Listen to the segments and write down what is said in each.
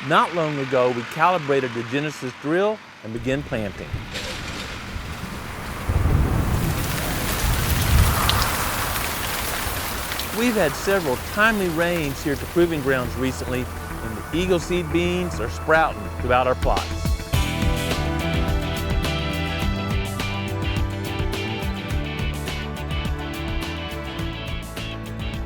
Not long ago, we calibrated the Genesis drill and began planting. We've had several timely rains here at the Proving Grounds recently, and the Eagle Seed beans are sprouting throughout our plots.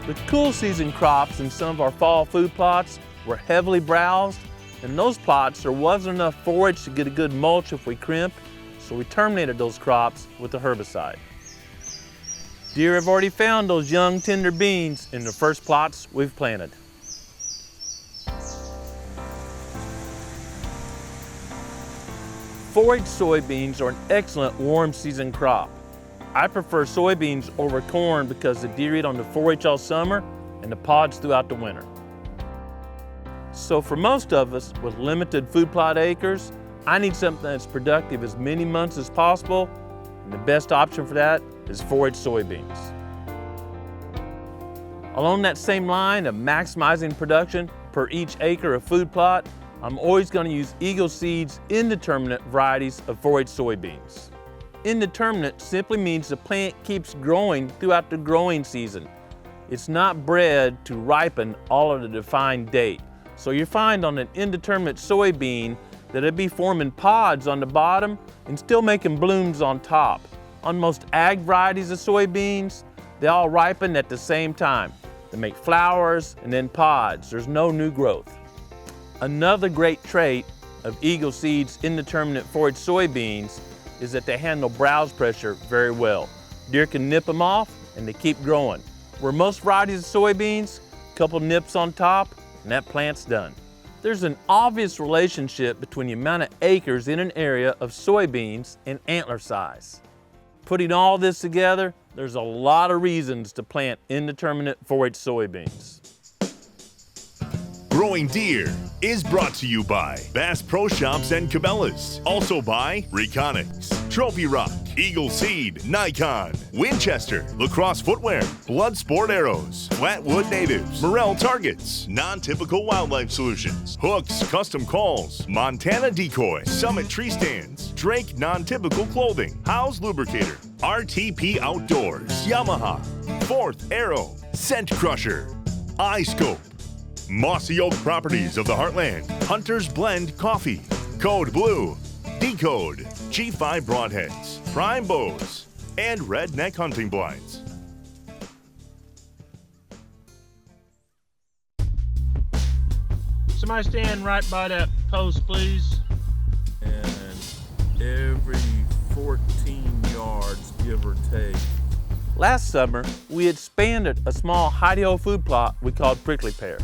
The cool season crops in some of our fall food plots were heavily browsed, and those plots there wasn't enough forage to get a good mulch if we crimped, so we terminated those crops with a herbicide. Deer have already found those young tender beans in the first plots we've planted. Forage soybeans are an excellent warm season crop. I prefer soybeans over corn because the deer eat on the forage all summer and the pods throughout the winter. So for most of us with limited food plot acres, I need something that's productive as many months as possible, and the best option for that is forage soybeans. Along that same line of maximizing production per each acre of food plot, I'm always going to use Eagle Seed's indeterminate varieties of forage soybeans. Indeterminate simply means the plant keeps growing throughout the growing season. It's not bred to ripen all at a defined date. So you find on an indeterminate soybean that it'd be forming pods on the bottom and still making blooms on top. On most ag varieties of soybeans, they all ripen at the same time. They make flowers and then pods. There's no new growth. Another great trait of Eagle Seed's indeterminate forage soybeans is that they handle browse pressure very well. Deer can nip them off and they keep growing. Where most varieties of soybeans, a couple nips on top and that plant's done. There's an obvious relationship between the amount of acres in an area of soybeans and antler size. Putting all this together, there's a lot of reasons to plant indeterminate forage soybeans. Growing Deer is brought to you by Bass Pro Shops and Cabela's. Also by Reconics, Trophy Rock, Eagle Seed, Nikon, Winchester, Lacrosse Footwear, Blood Sport Arrows, Flatwood Natives, Morel Targets, Non-Typical Wildlife Solutions, Hooks Custom Calls, Montana Decoy, Summit Tree Stands, Drake Non-Typical Clothing, House Lubricator, RTP Outdoors, Yamaha, Fourth Arrow, Scent Crusher, iScope, Mossy Oak Properties of the Heartland, Hunter's Blend Coffee, Code Blue, Decode, G5 Broadheads, Prime Bows, and Redneck Hunting Blinds. Somebody stand right by that post, please. And every 14 yards, give or take. Last summer, we expanded a small hidey-ho food plot we called Prickly Pear.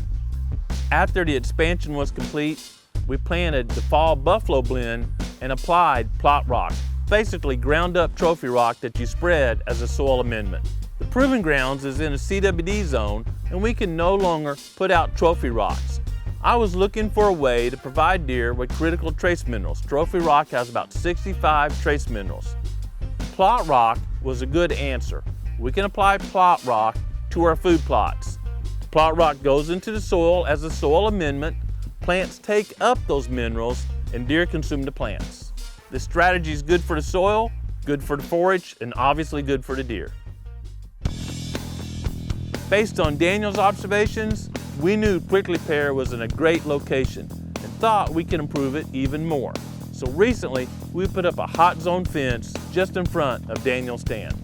After the expansion was complete, we planted the fall buffalo blend and applied plot rock, basically ground up trophy rock that you spread as a soil amendment. The Proving Grounds is in a CWD zone and we can no longer put out trophy rocks. I was looking for a way to provide deer with critical trace minerals. Trophy rock has about 65 trace minerals. Plot rock was a good answer. We can apply plot rock to our food plots. Plot rock goes into the soil as a soil amendment. Plants take up those minerals and deer consume the plants. This strategy is good for the soil, good for the forage, and obviously good for the deer. Based on Daniel's observations, we knew Prickly Pear was in a great location and thought we could improve it even more. So recently, we put up a hot zone fence just in front of Daniel's stand.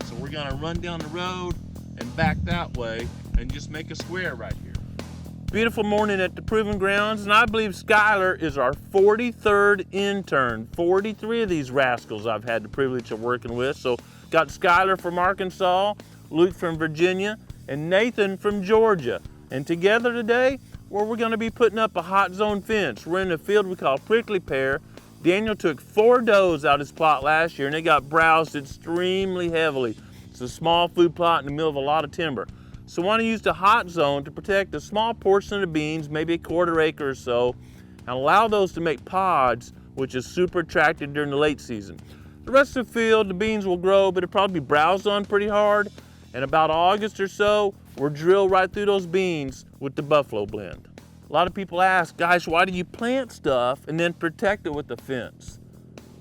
So we're gonna run down the road and back that way and just make a square right here. Beautiful morning at the Proving Grounds, and I believe Skylar is our 43rd intern. 43 of these rascals I've had the privilege of working with. So got Skylar from Arkansas, Luke from Virginia, and Nathan from Georgia. And together today, we're gonna be putting up a hot zone fence. We're in a field we call Prickly Pear. Daniel took 4 does out of his plot last year and they got browsed extremely heavily. It's a small food plot in the middle of a lot of timber. So I want to use the hot zone to protect a small portion of the beans, maybe a quarter acre or so, and allow those to make pods, which is super attractive during the late season. The rest of the field, the beans will grow, but it'll probably be browsed on pretty hard. And about August or so, we're drilled right through those beans with the buffalo blend. A lot of people ask, guys, why do you plant stuff and then protect it with a fence?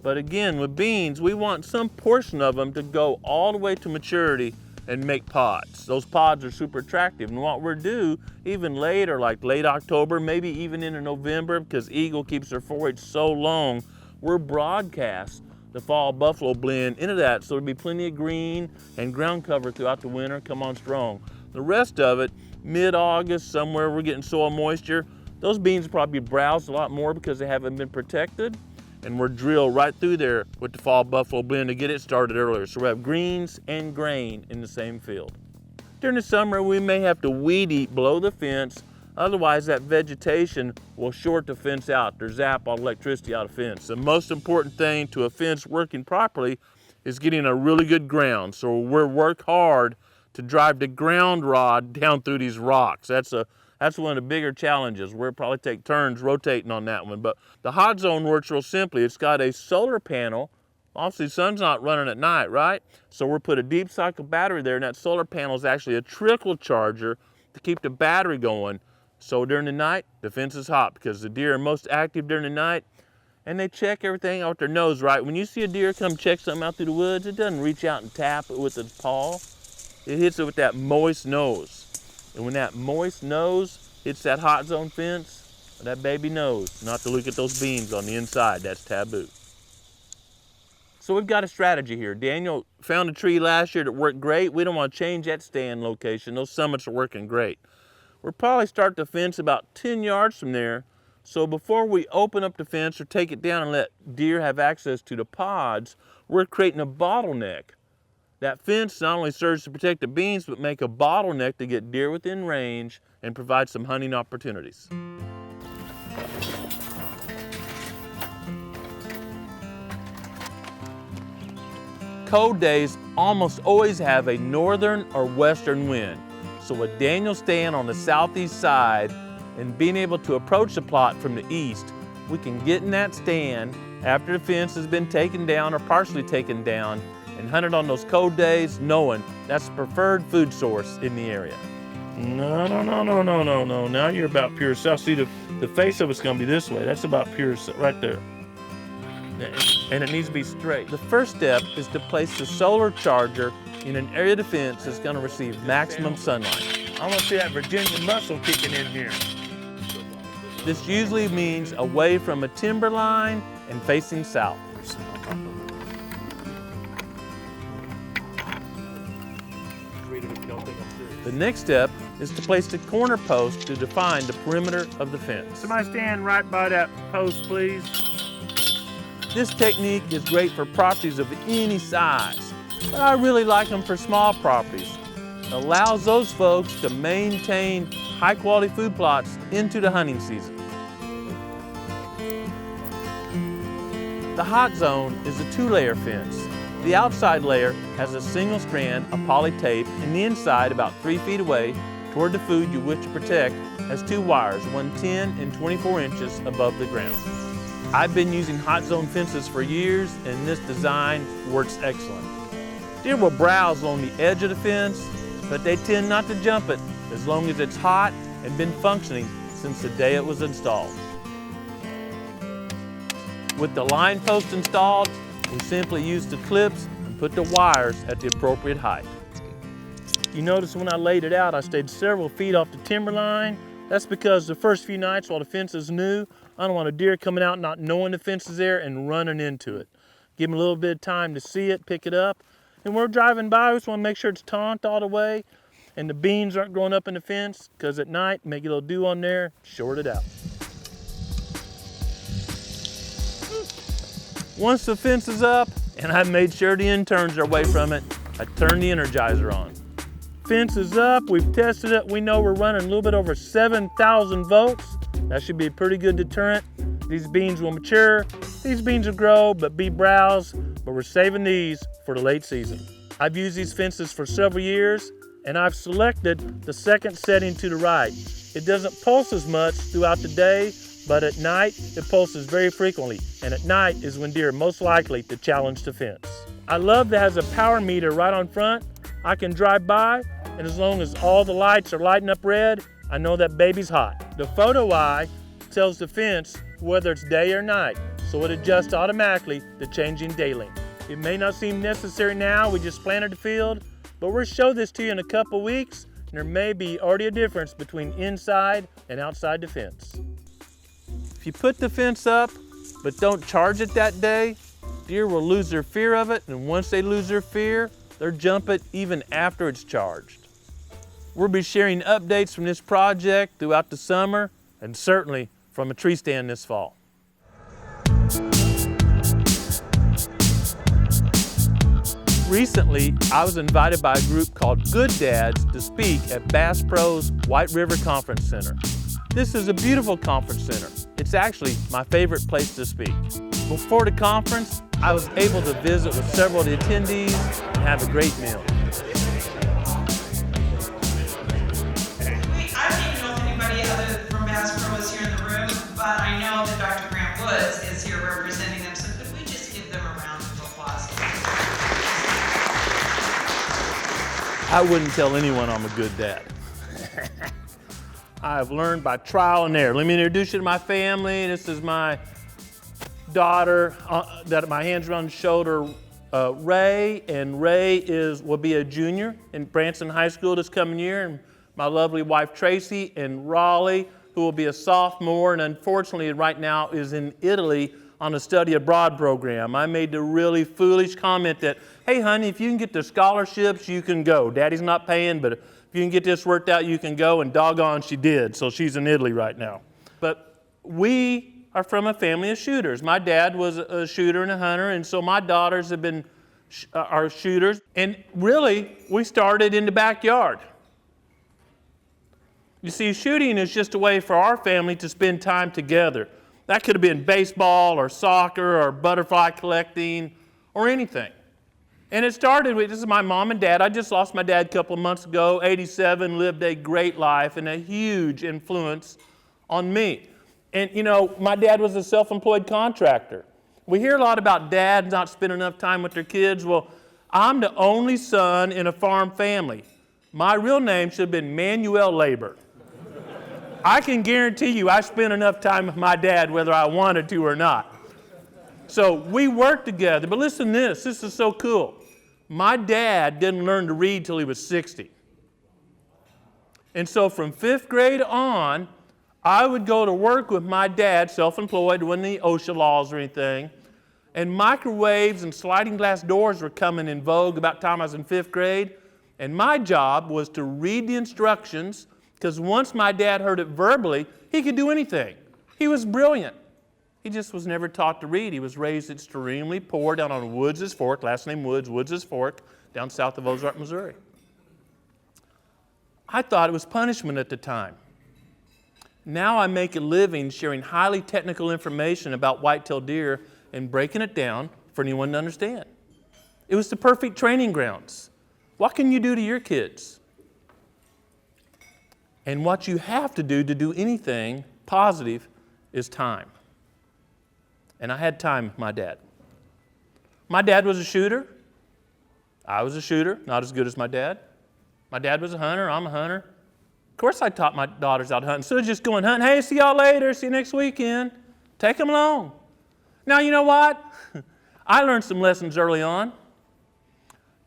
But again, with beans, we want some portion of them to go all the way to maturity and make pods. Those pods are super attractive. And what we're due, even later, like late October, maybe even into November, because eagle keeps their forage so long, we're broadcast the fall buffalo blend into that, so there'll be plenty of green and ground cover throughout the winter. Come on strong. The rest of it, mid-August, somewhere we're getting soil moisture, those beans will probably be browsed a lot more because they haven't been protected. And we're drilled right through there with the fall buffalo blend to get it started earlier. So we have greens and grain in the same field. During the summer, we may have to weed eat below the fence. Otherwise, that vegetation will short the fence out or zap all the electricity out of the fence. The most important thing to a fence working properly is getting a really good ground. So we'll work hard to drive the ground rod down through these rocks. That's one of the bigger challenges. We'll probably take turns rotating on that one. But the hot zone works real simply. It's got a solar panel. Obviously, the sun's not running at night, right? So we'll put a deep cycle battery there, and that solar panel is actually a trickle charger to keep the battery going. So during the night, the fence is hot because the deer are most active during the night, and they check everything out their nose, right? When you see a deer come check something out through the woods, it doesn't reach out and tap it with its paw. It hits it with that moist nose. And when that moist nose hits that hot zone fence, that baby knows not to look at those beans on the inside. That's taboo. So we've got a strategy here. Daniel found a tree last year that worked great. We don't want to change that stand location. Those summits are working great. We'll probably start the fence about 10 yards from there. So before we open up the fence or take it down and let deer have access to the pods, we're creating a bottleneck. That fence not only serves to protect the beans, but make a bottleneck to get deer within range and provide some hunting opportunities. Cold days almost always have a northern or western wind. So with Daniel staying on the southeast side and being able to approach the plot from the east, we can get in that stand after the fence has been taken down or partially taken down and hunt it on those cold days, knowing that's the preferred food source in the area. No. Now you're about pure south. See, the face of it's gonna be this way. That's about pure right there. And it needs to be straight. The first step is to place the solar charger in an area of the fence that's gonna receive maximum sunlight. I wanna see that Virginia muscle kicking in here. This usually means away from a timber line and facing south. The next step is to place the corner post to define the perimeter of the fence. Somebody stand right by that post, please. This technique is great for properties of any size, but I really like them for small properties. It allows those folks to maintain high quality food plots into the hunting season. The hot zone is a 2-layer fence. The outside layer has a single strand of poly tape, and the inside, about 3 feet away toward the food you wish to protect, has 2 wires, one 10 and 24 inches above the ground. I've been using hot zone fences for years, and this design works excellent. Deer will browse along the edge of the fence, but they tend not to jump it as long as it's hot and been functioning since the day it was installed. With the line post installed, we simply use the clips and put the wires at the appropriate height. You notice when I laid it out, I stayed several feet off the timber line. That's because the first few nights while the fence is new, I don't want a deer coming out not knowing the fence is there and running into it. Give them a little bit of time to see it, pick it up. And we're driving by, we just want to make sure it's taunt all the way and the beans aren't growing up in the fence, because at night, make a little dew on there, short it out. Once the fence is up and I've made sure the end turns are away from it, I turn the Energizer on. Fence is up, we've tested it. We know we're running a little bit over 7,000 volts. That should be a pretty good deterrent. These beans will mature. These beans will grow, but be browsed, but we're saving these for the late season. I've used these fences for several years, and I've selected the second setting to the right. It doesn't pulse as much throughout the day, but at night, it pulses very frequently, and at night is when deer are most likely to challenge the fence. I love that it has a power meter right on front. I can drive by, and as long as all the lights are lighting up red, I know that baby's hot. The photo eye tells the fence whether it's day or night, so it adjusts automatically to changing day length. It may not seem necessary now, we just planted the field, but we'll show this to you in a couple weeks, and there may be already a difference between inside and outside the fence. If you put the fence up, but don't charge it that day, deer will lose their fear of it, and once they lose their fear, they'll jump it even after it's charged. We'll be sharing updates from this project throughout the summer, and certainly from a tree stand this fall. Recently, I was invited by a group called Good Dads to speak at Bass Pro's White River Conference Center. This is a beautiful conference center. It's actually my favorite place to speak. Before the conference, I was able to visit with several of the attendees and have a great meal. I don't even know if anybody other from Bass Pro is here in the room, but I know that Dr. Grant Woods is here representing them, so could we just give them a round of applause? I wouldn't tell anyone I'm a good dad. I've learned by trial and error. Let me introduce you to my family. This is my daughter that my hands are on the shoulder, Ray, and Ray will be a junior in Branson High School this coming year, and my lovely wife Tracy, and Raleigh, who will be a sophomore, and unfortunately right now is in Italy on a study abroad program. I made the really foolish comment that, hey honey, if you can get the scholarships, you can go. Daddy's not paying, but if you can get this worked out, you can go, and doggone she did, so she's in Italy right now. But we are from a family of shooters. My dad was a shooter and a hunter, and so my daughters have been are shooters, and really, we started in the backyard. You see, shooting is just a way for our family to spend time together. That could have been baseball or soccer or butterfly collecting or anything. And it started with, this is my mom and dad. I just lost my dad a couple of months ago, 87, lived a great life and a huge influence on me. And you know, my dad was a self-employed contractor. We hear a lot about dads not spending enough time with their kids. Well, I'm the only son in a farm family. My real name should have been Manuel Labor. I can guarantee you I spent enough time with my dad whether I wanted to or not. So we worked together, but listen to this is so cool. My dad didn't learn to read till he was 60. And so from 5th grade on, I would go to work with my dad, self-employed, wasn't any OSHA laws or anything, and microwaves and sliding glass doors were coming in vogue about the time I was in 5th grade, and my job was to read the instructions, because once my dad heard it verbally, he could do anything. He was brilliant. He just was never taught to read. He was raised extremely poor down on Woods' Fork, last name Woods, Woods' Fork, down south of Ozark, Missouri. I thought it was punishment at the time. Now I make a living sharing highly technical information about white-tailed deer and breaking it down for anyone to understand. It was the perfect training grounds. What can you do to your kids? And what you have to do anything positive is time. And I had time with my dad. My dad was a shooter. I was a shooter, not as good as my dad. My dad was a hunter, I'm a hunter. Of course I taught my daughters how to hunt. Instead of just going hunting, hey, see y'all later, see you next weekend. Take them along. Now you know what? I learned some lessons early on.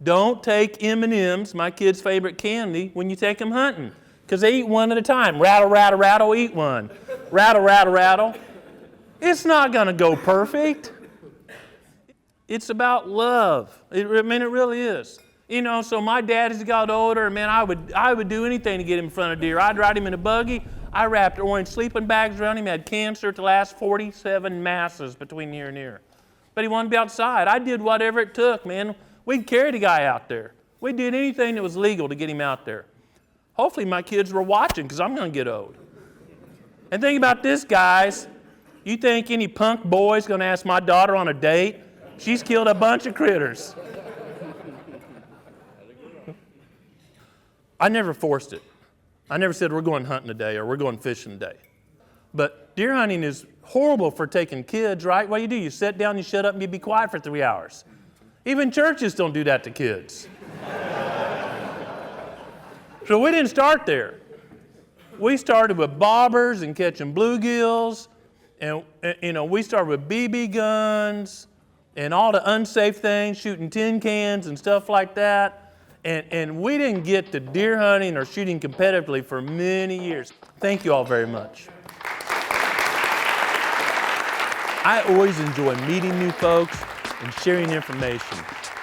Don't take M&Ms, my kid's favorite candy, when you take them hunting, because they eat one at a time. Rattle, rattle, rattle, eat one. Rattle, rattle, rattle. It's not going to go perfect. It's about love. I mean, it really is. You know, so my dad, as he got older, man, I would do anything to get him in front of deer. I'd ride him in a buggy. I wrapped orange sleeping bags around him. He had cancer at the last 47 masses between here and here. But he wanted to be outside. I did whatever it took, man. We'd carry the guy out there. We did anything that was legal to get him out there. Hopefully my kids were watching, because I'm going to get old. And think about this, guys. You think any punk boy's going to ask my daughter on a date? She's killed a bunch of critters. I never forced it. I never said we're going hunting today or we're going fishing today. But deer hunting is horrible for taking kids, right? What do? You sit down, you shut up, and you be quiet for 3 hours. Even churches don't do that to kids. So we didn't start there. We started with bobbers and catching bluegills, and we started with BB guns and all the unsafe things, shooting tin cans and stuff like that. And we didn't get to deer hunting or shooting competitively for many years. Thank you all very much. I always enjoy meeting new folks and sharing information,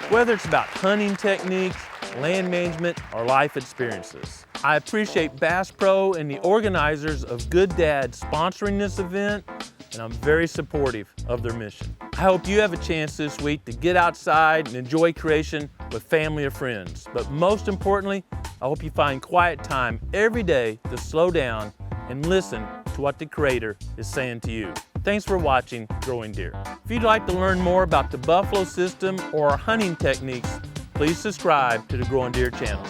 whether it's about hunting techniques, land management, or life experiences. I appreciate Bass Pro and the organizers of Good Dad sponsoring this event, and I'm very supportive of their mission. I hope you have a chance this week to get outside and enjoy creation with family or friends. But most importantly, I hope you find quiet time every day to slow down and listen to what the Creator is saying to you. Thanks for watching Growing Deer. If you'd like to learn more about the buffalo system or our hunting techniques, please subscribe to the Growing Deer channel.